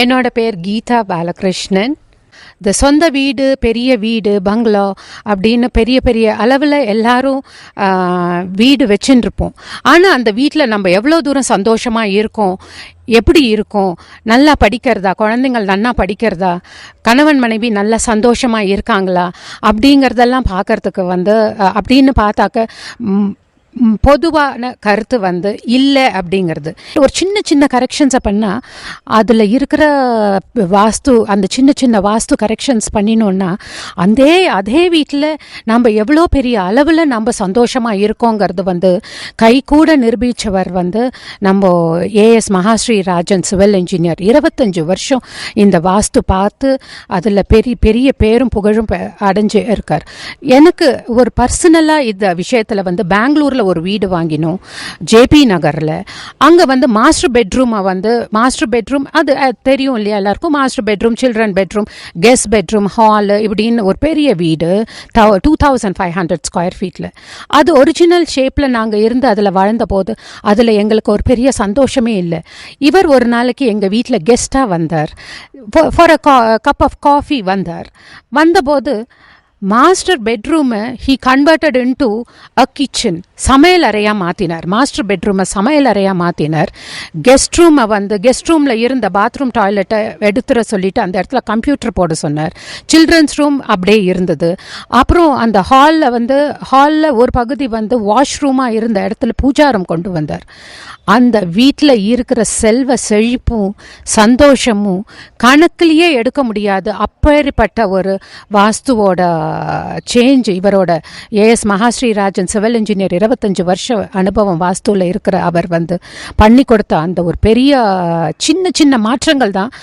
என்னோட பேர் கீதா பாலகிருஷ்ணன். இந்த சொந்த வீடு, பெரிய வீடு, பங்களா அப்படின்னு பெரிய பெரிய அளவில் எல்லாரும் வீடு வச்சுருப்போம். ஆனால் அந்த வீட்டில் நம்ம எவ்வளோ தூரம் சந்தோஷமாக இருக்கோம், எப்படி இருக்கும், நல்லா படிக்கிறதா, குழந்தைங்கள் நல்லா படிக்கிறதா, கணவன் மனைவி நல்லா சந்தோஷமாக இருக்காங்களா அப்படிங்கிறதெல்லாம் பார்க்கறதுக்கு அப்படின்னு பார்த்தாக்க பொதுவான கருத்து இல்லை அப்படிங்கிறது. ஒரு சின்ன சின்ன கரெக்ஷன்ஸை பண்ணால் அதில் இருக்கிற அந்த சின்ன சின்ன வாஸ்து கரெக்ஷன்ஸ் பண்ணினோன்னா அதே வீட்டில் நம்ம எவ்வளோ பெரிய அளவில் நம்ம சந்தோஷமாக இருக்கோங்கிறது கை கூட நிரூபித்தவர் நம்ம as Mahasri Rajan civil engineer. 25 வருஷம் இந்த வாஸ்து பார்த்து அதில் பெரிய பெரிய பேரும் புகழும் அடைஞ்சு இருக்கார். எனக்கு ஒரு பர்சனலாக இந்த விஷயத்தில் பெங்களூரில் ஒரு வீடு வாங்கினோம், ஜேபி நகரில். அங்கே மாஸ்டர் பெட்ரூம் அது தெரியும் இல்லையா எல்லாருக்கும். Master bedroom, children bedroom, guest bedroom, hall இப்படின்னு ஒரு பெரிய வீடு 2500 ஸ்கொயர் ஃபீட்டில். அது ஒரிஜினல் ஷேப்பில் நாங்கள் இருந்து அதில் வாழ்ந்த போது அதில் எங்களுக்கு ஒரு பெரிய சந்தோஷமே இல்லை. இவர் ஒரு நாளைக்கு எங்கள் வீட்டில் கெஸ்ட்டாக வந்தார், for a cup of coffee வந்தபோது மாஸ்டர் பெட்ரூமை he converted into a kitchen, சமையல் அறையாக மாற்றினார். மாஸ்டர் பெட்ரூமை சமையல் அறையாக மாற்றினார். கெஸ்ட் ரூமில் இருந்த பாத்ரூம் டாய்லெட்டை எடுத்துட சொல்லிட்டு அந்த இடத்துல கம்ப்யூட்டர் போட சொன்னார். சில்ட்ரன்ஸ் ரூம் அப்படியே இருந்தது. அப்புறம் அந்த ஹாலில் ஒரு பகுதி வாஷ்ரூமாக இருந்த இடத்துல பூஜாரம் கொண்டு வந்தார். அந்த வீட்டில் இருக்கிற செல்வ செழிப்பும் சந்தோஷமும் கணக்கிலேயே எடுக்க முடியாது. அப்பேற்பட்ட ஒரு வாஸ்துவோட சேஞ்ச் இவரோட as Mahasri Rajan civil engineer 25 வருஷ அனுபவம் வாஸ்துவில் இருக்கிற அவர் பண்ணி கொடுத்த அந்த ஒரு பெரிய சின்ன சின்ன மாற்றங்கள் தான்